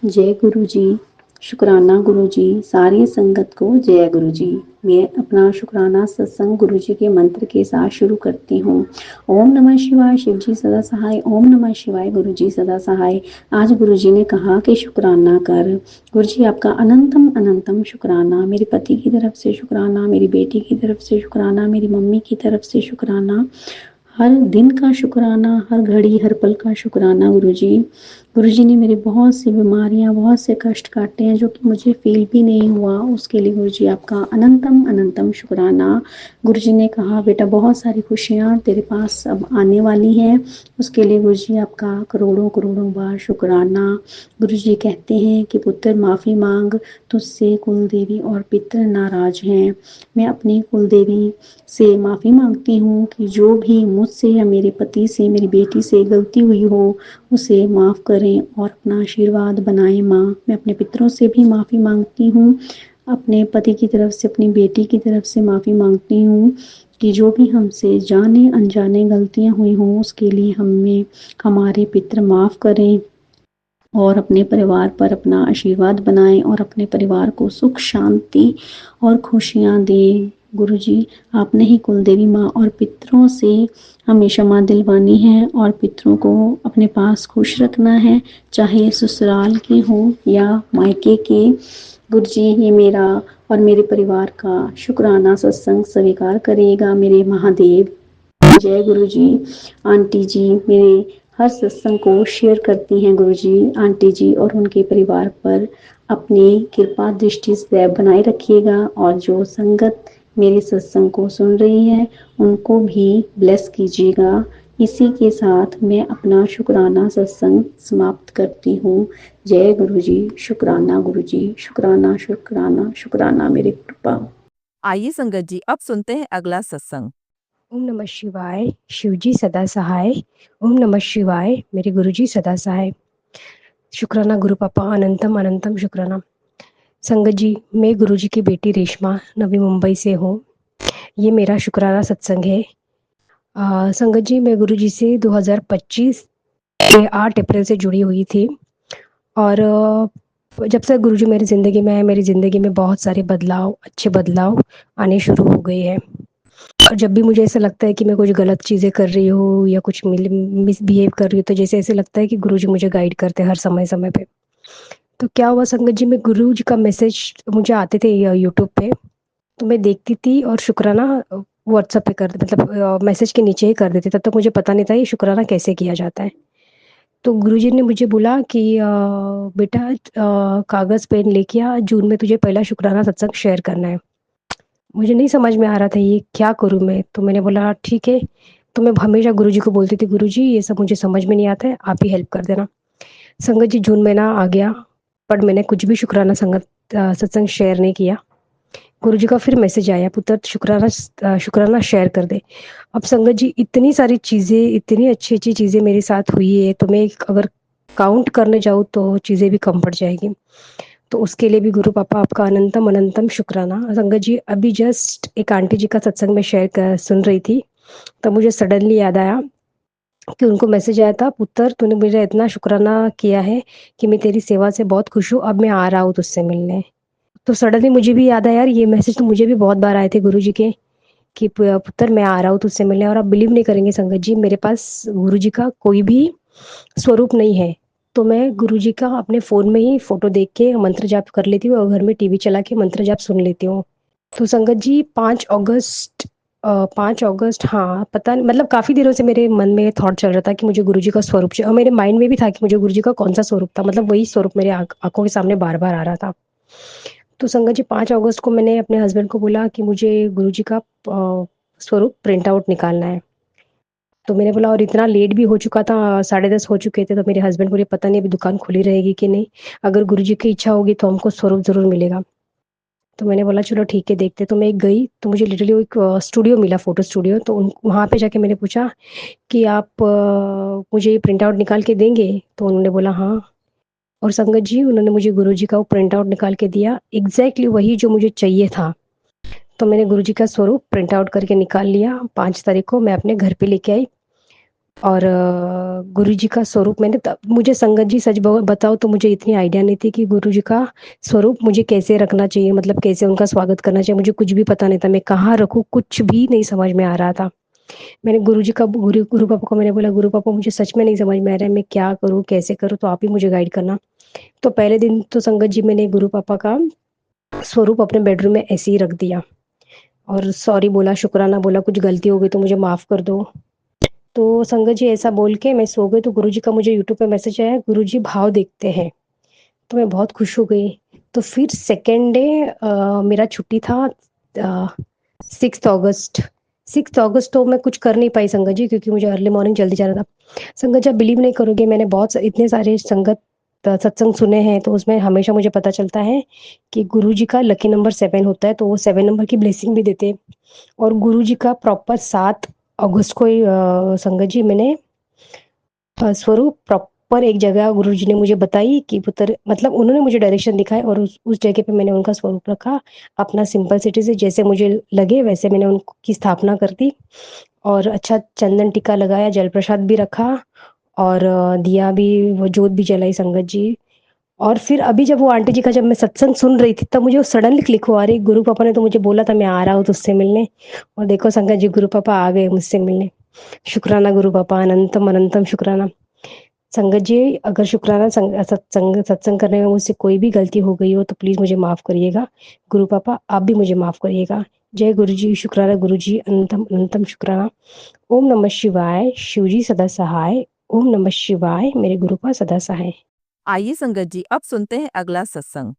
जय गुरु जी। शुक्राना गुरु जी। सारी संगत को जय गुरु जी। मैं अपना शुक्राना सत्संग गुरु जी के मंत्र के साथ शुरू करती हूँ। ओम नमः शिवाय। शिव जी सदा सहाय। ओम नमः शिवाय। गुरु जी सदा सहाय। आज गुरु जी ने कहा कि शुक्राना कर। गुरु जी आपका अनंतम अनंतम शुक्राना। मेरे पति की तरफ से शुक्राना, मेरी बेटी की तरफ से शुक्राना, मेरी मम्मी की तरफ से शुक्राना, हर दिन का शुक्राना, हर घड़ी हर पल का शुक्राना गुरु जी। गुरु जी ने मेरी बहुत सी बीमारियां, बहुत से कष्ट काटे हैं जो कि मुझे फील भी नहीं हुआ, उसके लिए गुरु जी आपका अनंतम अनंतम शुक्राना। गुरु जी ने कहा बेटा बहुत सारी खुशियां तेरे पास अब आने वाली हैं, उसके लिए गुरु जी आपका करोड़ों करोड़ों बार शुक्राना। गुरु जी कहते हैं कि पुत्र माफ़ी मांग, तुझसे कुल देवी और पितर नाराज हैं। मैं अपनी कुल देवी से माफ़ी मांगती हूँ कि जो भी मुझसे या मेरे पति से, मेरी बेटी से गलती हुई हो उसे माफ़ करें और अपना आशीर्वाद बनाएं माँ। मैं अपने पितरों से भी माफ़ी मांगती हूँ, अपने पति की तरफ से, अपनी बेटी की तरफ से माफ़ी मांगती हूँ कि जो भी हमसे जाने अनजाने गलतियाँ हुई हों उसके लिए हमें हमारे पितर माफ़ करें और अपने परिवार पर अपना आशीर्वाद बनाएं और अपने परिवार को सुख शांति और खुशियाँ दें। गुरु जी आपने ही कुल देवी माँ और पितरों से हमेशा माँ दिलवानी है और पितरों को अपने पास खुश रखना है, चाहे ससुराल के हो या मायके के। गुरु जी ये मेरा और मेरे परिवार का शुक्राना सत्संग स्वीकार करिएगा मेरे महादेव। जय गुरु जी। आंटी जी मेरे हर सत्संग को शेयर करती हैं गुरु जी। आंटी जी और उनके परिवार पर अपनी कृपा दृष्टि से बनाए रखिएगा और जो संगत मेरे सत्संग को सुन रही है उनको भी ब्लेस कीजिएगा। इसी के साथ मैं अपना शुक्राना सत्संग समाप्त करती हूँ। जय गुरु जी। शुक्राना गुरु जी। शुक्राना शुक्राना शुक्राना मेरे कृपा। आइए संगत जी अब सुनते हैं अगला सत्संग। ओम नमः शिवाय। शिव जी सदा सहाय। ओम नमः शिवाय। मेरे गुरु जी सदा सहाय। शुक्राना गुरु पापा, अनंतम अनंतम शुक्राना। संगत जी, मैं गुरु जी की बेटी रेशमा नवी मुंबई से हूँ। ये मेरा शुक्राना सत्संग है। संगत जी, मैं गुरु जी से 2025 के 8 अप्रैल से जुड़ी हुई थी और जब से गुरु जी मेरी ज़िंदगी में आए, मेरी ज़िंदगी में बहुत सारे बदलाव, अच्छे बदलाव आने शुरू हो गए हैं। और जब भी मुझे ऐसा लगता है कि मैं कुछ गलत चीज़ें कर रही हूँ या कुछ मिसबिहेव कर रही हूँ, तो जैसे ऐसे लगता है कि गुरुजी मुझे गाइड करते हैं हर समय-समय पे। तो क्या हुआ संगत जी, मैं गुरुजी का मैसेज मुझे आते थे यूट्यूब पे, तो मैं देखती थी और शुक्राना व्हाट्सएप पे कर मतलब मैसेज के नीचे ही कर देती। तब तक मुझे पता नहीं था ये शुक्राना कैसे किया जाता है। तो गुरुजी ने मुझे बोला कि बेटा कागज़ पेन लेके आ, जून में तुझे पहला शुक्राना सत्संग शेयर करना है। मुझे नहीं समझ में आ रहा था ये क्या करूँ मैं? तो मैंने बोला ठीक है। तो मैं हमेशा गुरुजी को बोलती थी, गुरुजी ये सब मुझे समझ में नहीं आता है, आप ही हेल्प कर देना। संगत जी, जून महीना आ गया, पर मैंने कुछ भी शुक्राना सत्संग शेयर नहीं किया। गुरुजी का फिर मैसेज आया, पुत्र शुक्राना शेयर कर दे। अब संगत जी, इतनी सारी चीज़ें, इतनी अच्छी-अच्छी चीज़ें मेरे साथ हुई है, तो मैं अगर काउंट करने जाऊँ तो चीज़ें भी कम पड़ जाएगी। तो उसके लिए भी गुरु पापा आपका अनंतम अनंतम शुक्राना। संगत जी, अभी जस्ट एक आंटी जी का सत्संग में सुन रही थी, तो मुझे सडनली याद आया कि उनको मैसेज आया था, पुत्र तूने मुझे इतना शुक्राना किया है कि मैं तेरी सेवा से बहुत खुश हूँ, अब मैं आ रहा हूँ तुझसे मिलने। तो सडनली मुझे भी याद आया, यार ये मैसेज तो मुझे भी बहुत बार आए थे गुरु जी के कि पुत्र मैं आ रहा हूँ तुझसे मिलने। और आप बिलीव नहीं करेंगे संगत जी, मेरे पास गुरु जी का कोई भी स्वरूप नहीं है, तो मैं गुरुजी का अपने फ़ोन में ही फ़ोटो देख के मंत्र जाप कर लेती हूँ और घर में टीवी चला के मंत्र जाप सुन लेती हूँ। तो संगत जी 5 अगस्त, हाँ, पता नहीं, मतलब काफ़ी दिनों से मेरे मन में थॉट चल रहा था कि मुझे गुरुजी का स्वरूप चाहिए और मेरे माइंड में भी था कि मुझे गुरुजी का कौन-सा स्वरूप था, मतलब वही स्वरूप मेरे आँखों के सामने बार-बार आ रहा था। तो संगत जी 5 अगस्त को मैंने अपने हस्बैंड को बोला कि मुझे गुरुजी का स्वरूप प्रिंट आउट निकालना है। तो मैंने बोला और इतना लेट भी हो चुका था, 10:30 हो चुके थे, तो मेरे हस्बैंड बोले पता नहीं अभी दुकान खुली रहेगी कि नहीं, अगर गुरुजी की इच्छा होगी तो हमको स्वरूप ज़रूर मिलेगा। तो मैंने बोला चलो ठीक है देखते, तो मैं गई तो मुझे लिटरली एक स्टूडियो मिला, फ़ोटो स्टूडियो, तो वहाँ पे जाके मैंने पूछा कि आप मुझे ये प्रिंट आउट निकाल के देंगे? तो उन्होंने बोला हाँ। और संगत जी उन्होंने मुझे गुरुजी का वो प्रिंट आउट निकाल के दिया, एग्ज़ैक्टली वही जो मुझे चाहिए था। तो मैंने गुरुजी का स्वरूप प्रिंट आउट करके निकाल लिया, 5 तारीख को मैं अपने घर पे लेके आई और गुरु जी का स्वरूप मैंने मुझे संगत जी सच बताओ तो मुझे इतनी आइडिया नहीं थी कि गुरु जी का स्वरूप मुझे कैसे रखना चाहिए, मतलब कैसे उनका स्वागत करना चाहिए, मुझे कुछ भी पता नहीं था, मैं कहाँ रखूँ कुछ भी नहीं समझ में आ रहा था। मैंने गुरु जी का गुरु गुरु पापा को मैंने बोला, गुरु पापा मुझे सच में नहीं समझ में आ रहा है, मैं क्या करूँ कैसे करूँ, तो आप ही मुझे गाइड करना। तो पहले दिन तो संगत जी मैंने गुरु पापा का स्वरूप अपने बेडरूम में ऐसे ही रख दिया और सॉरी बोला, शुक्राना बोला, कुछ गलती हो गई तो मुझे माफ़ कर दो। तो संगत जी ऐसा बोल के मैं सो गई, तो गुरु जी का मुझे यूट्यूब पे मैसेज आया, गुरु जी भाव देखते हैं। तो मैं बहुत खुश हो गई। तो फिर सेकेंड डे मेरा छुट्टी था 6 अगस्त। 6 अगस्त तो मैं कुछ कर नहीं पाई संगत जी, क्योंकि मुझे अर्ली मॉर्निंग जल्दी जाना था। संगत जी आप बिलीव नहीं करोगे, मैंने इतने सारे सत्संग सुने हैं, तो उसमें हमेशा मुझे पता चलता है कि गुरु जी का लकी नंबर 7 होता है, तो वो 7 नंबर की ब्लेसिंग भी देते हैं। और गुरु जी का प्रॉपर 7 अगस्त को ही संगत जी मैंने स्वरूप प्रॉपर एक जगह गुरुजी ने मुझे बताई कि पुत्र, मतलब उन्होंने मुझे डायरेक्शन दिखाए और उस जगह पे मैंने उनका स्वरूप रखा। अपना सिंपल सिटी से जैसे मुझे लगे वैसे मैंने उनकी स्थापना कर दी और अच्छा चंदन टीका लगाया, जल प्रसाद भी रखा और दिया भी, वो जोत भी जलाई संगत जी। और फिर अभी जब वो आंटी जी का जब मैं सत्संग सुन रही थी, तब मुझे वो सडनली क्लिक हुआ, अरे गुरु पापा ने तो मुझे बोला था मैं आ रहा हूँ तुझसे मिलने, और देखो संगत जी गुरु पापा आ गए मुझसे मिलने। शुक्राना गुरु पापा, अनंतम अनंतम शुक्राना। संगत जी अगर शुक्राना सत्संग करने में मुझसे कोई भी गलती हो गई हो तो प्लीज मुझे माफ करिएगा। गुरु पापा आप भी मुझे माफ करिएगा। जय गुरु जी, शुक्राना गुरु जी, अनंतम अनंतम शुक्राना। ओम नमः शिवाय, शिव जी सदा सहाय। ओम नमः शिवाय, मेरे गुरु का सदा सहाय। आइए संगत जी अब सुनते हैं अगला सत्संग।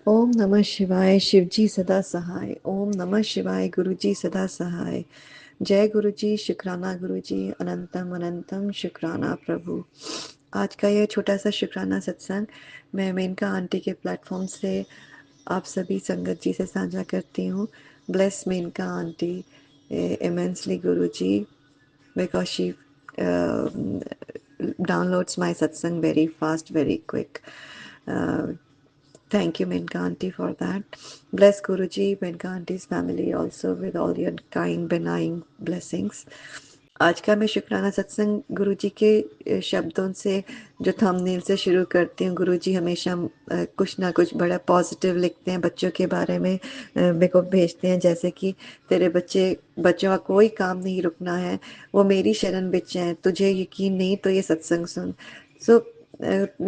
ओम नमः शिवाय, शिव जी सदा सहाय। ओम नमः शिवाय, गुरु जी सदा सहाय। जय गुरु जी, शुक्राना गुरु जी, अनंतम अनंतम शुक्राना प्रभु। आज का यह छोटा सा शुक्राना सत्संग मैं मेनका आंटी के प्लेटफॉर्म से आप सभी संगत जी से साझा करती हूँ। Bless Maneka aunty immensely Guru ji, because she downloads my satsang very fast, very quick. Thank you, Menka Aunty, for that. Bless Guruji, Menka Auntie's family also with all your kind, benign blessings. आज का मैं शुक्राना सत्संग गुरुजी के शब्दों से जो thumbnail से शुरू करती हूँ। गुरुजी हमेशा कुछ ना कुछ बड़ा पॉजिटिव लिखते हैं, बच्चों के बारे में मेरे को भेजते हैं, जैसे कि तेरे बच्चों का कोई काम नहीं रुकना है, वो मेरी शरण बिच हैं, तुझे यकीन नहीं तो ये सत्संग सुन। सो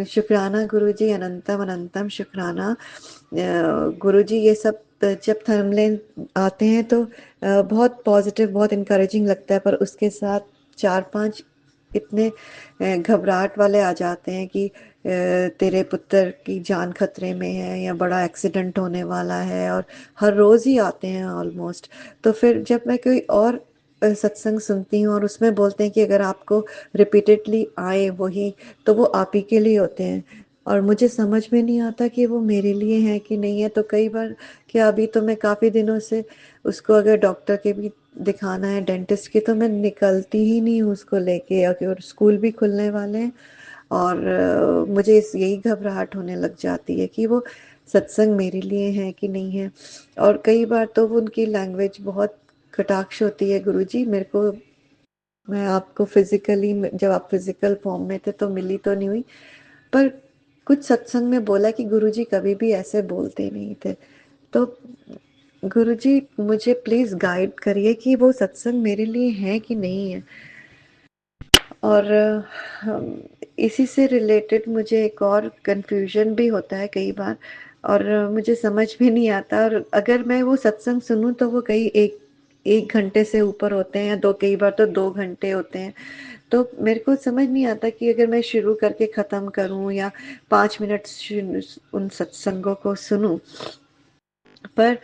शुक्राना गुरुजी, अनंतम अनंतम शुक्राना। गुरुजी ये सब जब थंबनेल आते हैं तो बहुत पॉजिटिव, बहुत इनकरेजिंग लगता है, पर उसके साथ 4-5 इतने घबराहट वाले आ जाते हैं कि तेरे पुत्र की जान खतरे में है या बड़ा एक्सीडेंट होने वाला है, और हर रोज़ ही आते हैं ऑलमोस्ट। तो फिर जब मैं कोई और सत्संग सुनती हूँ और उसमें बोलते हैं कि अगर आपको रिपीटेडली आए वही, तो वो आप ही के लिए होते हैं, और मुझे समझ में नहीं आता कि वो मेरे लिए हैं कि नहीं है। तो कई बार क्या, अभी तो मैं काफ़ी दिनों से उसको अगर डॉक्टर के भी दिखाना है, डेंटिस्ट की, तो मैं निकलती ही नहीं हूँ उसको लेके, और स्कूल भी खुलने वाले हैं, और मुझे यही घबराहट होने लग जाती है कि वो सत्संग मेरे लिए है कि नहीं है। और कई बार तो वो उनकी लैंग्वेज बहुत कटाक्ष होती है गुरुजी मेरे को। मैं आपको फिजिकली, जब आप फिजिकल फॉर्म में थे तो मिली तो नहीं हुई, पर कुछ सत्संग में बोला कि गुरुजी कभी भी ऐसे बोलते नहीं थे। तो गुरुजी मुझे प्लीज गाइड करिए कि वो सत्संग मेरे लिए है कि नहीं है। और इसी से रिलेटेड मुझे एक और कंफ्यूजन भी होता है कई बार, और मुझे समझ में नहीं आता, और अगर मैं वो सत्संग सुनूं तो वो कई एक घंटे से ऊपर होते हैं, या दो, कई बार तो 2 घंटे होते हैं। तो मेरे को समझ नहीं आता कि अगर मैं शुरू करके ख़त्म करूं या 5 मिनट उन सत्संगों को सुनूं, पर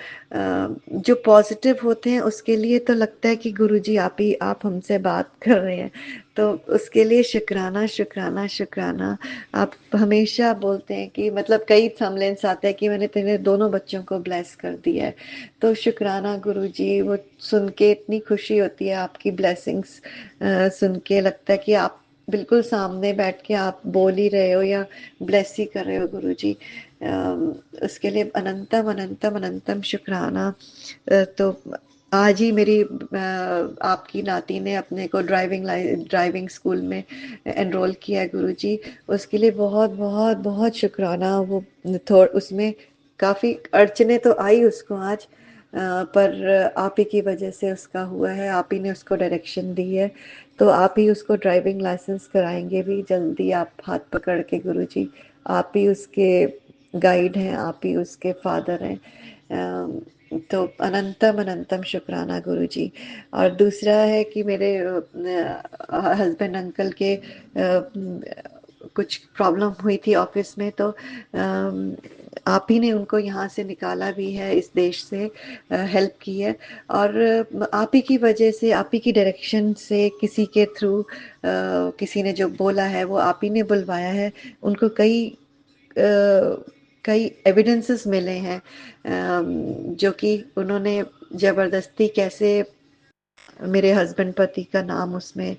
जो पॉजिटिव होते हैं उसके लिए तो लगता है कि गुरुजी आप हमसे बात कर रहे हैं। तो उसके लिए शुक्राना शुक्राना शुक्राना। आप हमेशा बोलते हैं कि, मतलब कई थंबनेल्स आते हैं कि मैंने तेरे दोनों बच्चों को ब्लेस कर दिया है। तो शुक्राना गुरुजी, वो सुन के इतनी खुशी होती है, आपकी ब्लेसिंग्स सुन के लगता है कि आप बिल्कुल सामने बैठ के आप बोल ही रहे हो या ब्लेस ही कर रहे हो गुरुजी। उसके लिए अनंतम अनंतम अनंतम शुक्राना। तो आज ही मेरी आपकी नाती ने अपने को ड्राइविंग स्कूल में एनरोल किया है गुरुजी। उसके लिए बहुत बहुत बहुत शुक्राना। वो उसमें काफ़ी अड़चने तो आई उसको आज, पर आप ही की वजह से उसका हुआ है, आप ही ने उसको डायरेक्शन दी है। तो आप ही उसको ड्राइविंग लाइसेंस कराएंगे भी जल्दी, आप हाथ पकड़ के गुरुजी। आप ही उसके गाइड हैं, आप ही उसके फादर हैं। तो अनंतम अनंतम शुक्राना गुरुजी। और दूसरा है कि मेरे हस्बैंड अंकल के कुछ प्रॉब्लम हुई थी ऑफिस में, तो आप ही ने उनको यहाँ से निकाला भी है, इस देश से हेल्प की है। और आप ही की वजह से, आप ही की डायरेक्शन से, किसी के थ्रू, किसी ने जो बोला है वो आप ही ने बुलवाया है उनको। कई एविडेंसेस मिले हैं, जो कि उन्होंने जबरदस्ती कैसे मेरे हस्बैंड पति का नाम उसमें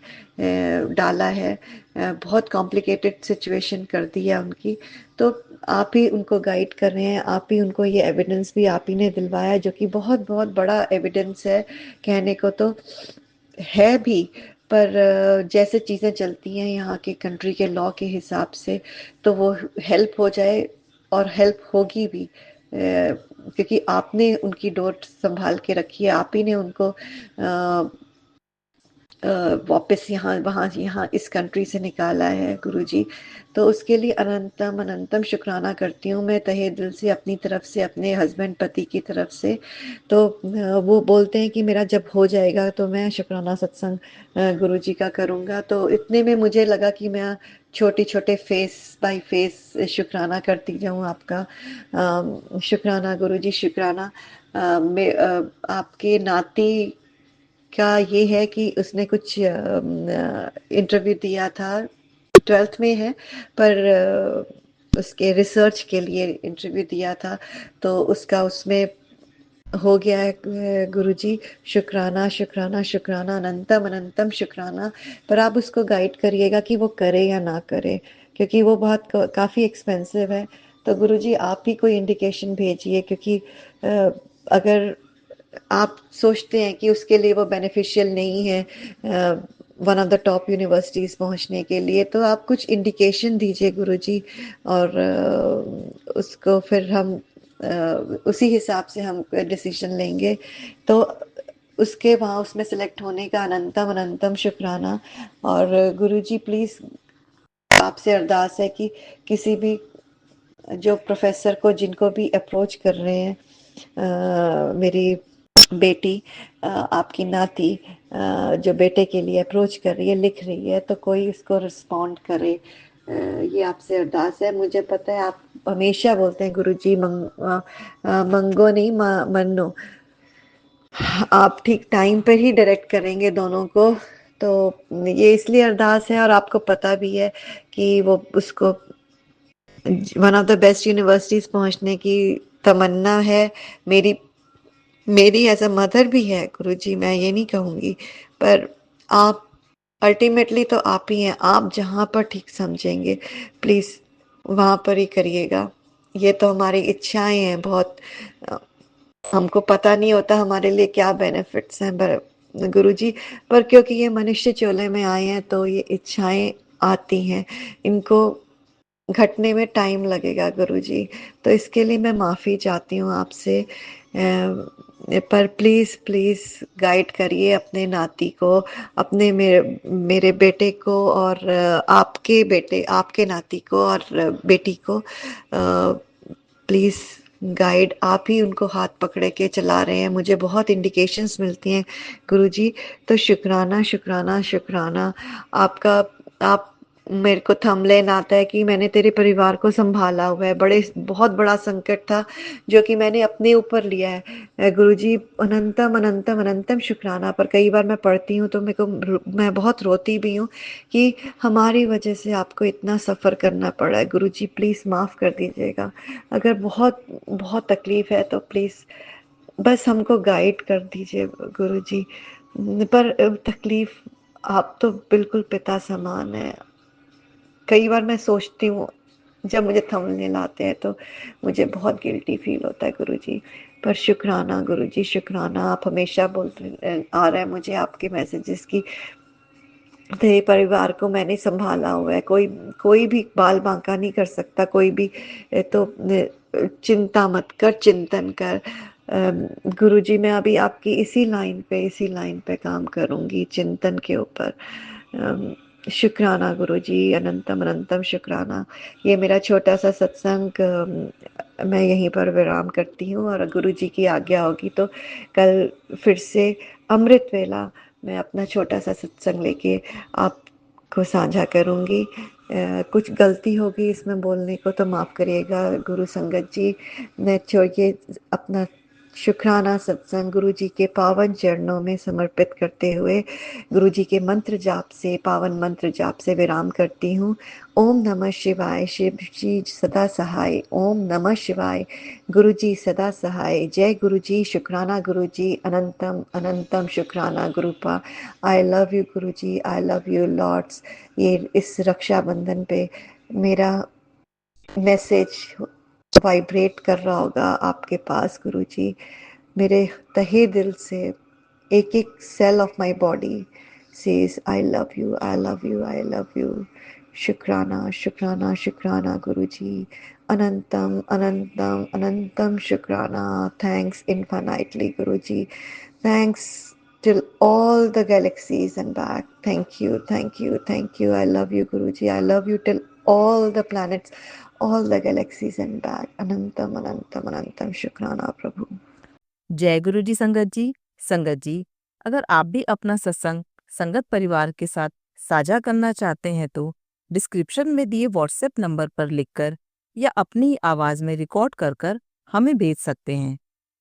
डाला है। बहुत कॉम्प्लिकेटेड सिचुएशन कर दी है उनकी। तो आप ही उनको गाइड कर रहे हैं, आप ही उनको ये एविडेंस भी आप ही ने दिलवाया, जो कि बहुत बहुत बड़ा एविडेंस है कहने को तो है भी। पर जैसे चीज़ें चलती हैं यहाँ के कंट्री के लॉ के हिसाब से, तो वो हेल्प हो जाए, और हेल्प होगी भी, क्योंकि आपने उनकी डोर संभाल के रखी है, आप ही ने उनको वापस यहाँ वहाँ यहाँ इस कंट्री से निकाला है गुरुजी। तो उसके लिए अनंतम अनंतम शुक्राना करती हूँ मैं तहे दिल से, अपनी तरफ से, अपने हस्बैंड पति की तरफ से। तो वो बोलते हैं कि मेरा जब हो जाएगा तो मैं शुक्राना सत्संग गुरुजी का करूँगा। तो इतने में मुझे लगा कि मैं छोटे छोटे फेस बाय फेस शुक्राना करती जाऊँ आपका। शुक्राना गुरुजी, शुक्राना। आपके नाती का ये है कि उसने कुछ इंटरव्यू दिया था, 12th में है, पर उसके रिसर्च के लिए इंटरव्यू दिया था, तो उसका उसमें हो गया है गुरुजी। शुक्राना शुक्राना शुक्राना, अनंतम अनंतम शुक्राना। पर आप उसको गाइड करिएगा कि वो करे या ना करे, क्योंकि वो बहुत काफ़ी एक्सपेंसिव है। तो गुरुजी आप ही कोई इंडिकेशन भेजिए, क्योंकि अगर आप सोचते हैं कि उसके लिए वो बेनिफिशियल नहीं है one of the top universities पहुंचने के लिए, तो आप कुछ इंडिकेशन दीजिए गुरुजी। और उसको फिर हम उसी हिसाब से हम डिसीजन लेंगे। तो उसके वहाँ उसमें सेलेक्ट होने का अनंतम अनंतम शुक्राना। और गुरुजी प्लीज आपसे अरदास है कि किसी भी जो प्रोफेसर को, जिनको भी अप्रोच कर रहे हैं, मेरी बेटी, आपकी नाती जो बेटे के लिए अप्रोच कर रही है, लिख रही है, तो कोई इसको रिस्पॉन्ड करे। ये आपसे अरदास है। मुझे पता है आप हमेशा बोलते हैं गुरुजी मंगो नहीं मन्नो। आप ठीक टाइम पर ही डायरेक्ट करेंगे दोनों को। तो ये इसलिए अरदास है, और आपको पता भी है कि वो उसको one of the best universities पहुंचने की तमन्ना है। मेरी मेरी एज अ मदर भी है गुरुजी, मैं ये नहीं कहूँगी। पर आप अल्टीमेटली तो आप ही हैं, आप जहाँ पर ठीक समझेंगे प्लीज़ वहाँ पर ही करिएगा। ये तो हमारी इच्छाएं हैं बहुत, हमको पता नहीं होता हमारे लिए क्या बेनिफिट्स हैं, पर गुरुजी, पर क्योंकि ये मनुष्य चोले में आए हैं तो ये इच्छाएं आती हैं, इनको घटने में टाइम लगेगा गुरुजी। तो इसके लिए मैं माफ़ी चाहती हूँ आपसे। पर प्लीज़ प्लीज़ गाइड करिए अपने नाती को, अपने मेरे बेटे को, और आपके बेटे, आपके नाती को और बेटी को प्लीज़ गाइड। आप ही उनको हाथ पकड़े के चला रहे हैं, मुझे बहुत इंडिकेशंस मिलती हैं गुरुजी। तो शुक्राना शुक्राना शुक्राना आपका। आप मेरे को थंबनेल आता है कि मैंने तेरे परिवार को संभाला हुआ है, बड़े बहुत बड़ा संकट था जो कि मैंने अपने ऊपर लिया है गुरुजी। अनंतम अनंतम अनंतम शुक्राना। पर कई बार मैं पढ़ती हूँ तो मैं बहुत रोती भी हूँ कि हमारी वजह से आपको इतना सफ़र करना पड़ा है। गुरुजी प्लीज़ माफ़ कर दीजिएगा, अगर बहुत बहुत तकलीफ़ है तो प्लीज़ बस हमको गाइड कर दीजिए गुरुजी। पर तकलीफ़, आप तो बिल्कुल पिता समान है। कई बार मैं सोचती हूँ जब मुझे थंबनेल आते हैं तो मुझे बहुत गिल्टी फील होता है गुरुजी। पर शुक्राना गुरुजी, शुक्राना, आप हमेशा बोलते आ रहा है मुझे आपके मैसेजेस की तेरे परिवार को मैंने संभाला हुआ है, कोई कोई भी बाल बांका नहीं कर सकता, कोई भी तो चिंता मत कर, चिंतन कर। गुरुजी मैं अभी आपकी इसी लाइन पे काम करूंगी, चिंतन के ऊपर। शुक्राना गुरुजी, अनंतम अनंतम शुक्राना। ये मेरा छोटा सा सत्संग मैं यहीं पर विराम करती हूँ, और गुरुजी की आज्ञा होगी तो कल फिर से अमृत वेला मैं अपना छोटा सा सत्संग लेके आपको साझा करूंगी। कुछ गलती होगी इसमें बोलने को तो माफ़ करिएगा गुरु संगत जी। मैं ये अपना शुक्राना सत्संग गुरु जी के पावन चरणों में समर्पित करते हुए गुरु जी के मंत्र जाप से, पावन मंत्र जाप से विराम करती हूँ। ओम नमः शिवाय, शिव जी सदा सहाय। ओम नमः शिवाय, गुरु जी सदा सहाय। जय गुरु जी, शुक्राना गुरु जी, अनंतम अनंतम शुक्राना गुरुपा। आई love you Guru ji, I love you Lord's. ये इस रक्षाबंधन पे मेरा मैसेज वाइब्रेट कर रहा होगा आपके पास गुरुजी। मेरे तहे दिल से एक एक cell of my body says I love you, I love you, I love you. शुक्राना शुक्राना शुक्राना गुरुजी, अनंतम अनंतम अनंतम शुक्राना। Thanks infinitely Guruji, thanks till all the galaxies and back. Thank you, thank you, thank you. I love you Guruji, I love you till all the planets, all the galaxies and back. Anantam anantam anantam शुक्राना प्रभु। जय गुरु जी संगत जी। संगत जी, अगर आप भी अपना सत्संग संगत परिवार के साथ साझा करना चाहते हैं तो डिस्क्रिप्शन में दिए व्हाट्सएप नंबर पर लिखकर या अपनी आवाज में रिकॉर्ड कर कर हमें भेज सकते हैं।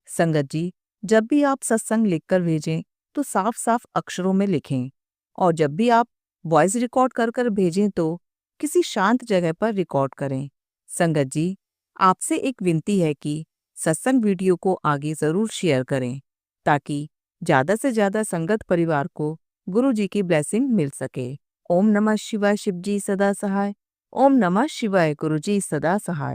संगत जी, जब भी आप सत्संग लिखकर भेजें तो साफ साफ अक्षरों में लिखें, और जब भी आप वॉइस रिकॉर्ड कर कर भेजें तो किसी शांत जगह पर रिकॉर्ड करें। संगत जी, आपसे एक विनती है कि सत्संग वीडियो को आगे जरूर शेयर करें ताकि ज्यादा से ज्यादा संगत परिवार को गुरु जी की ब्लेसिंग मिल सके। ओम नमः शिवाय, शिव जी सदा सहाय। ओम नमः शिवाय, गुरु जी सदा सहाय।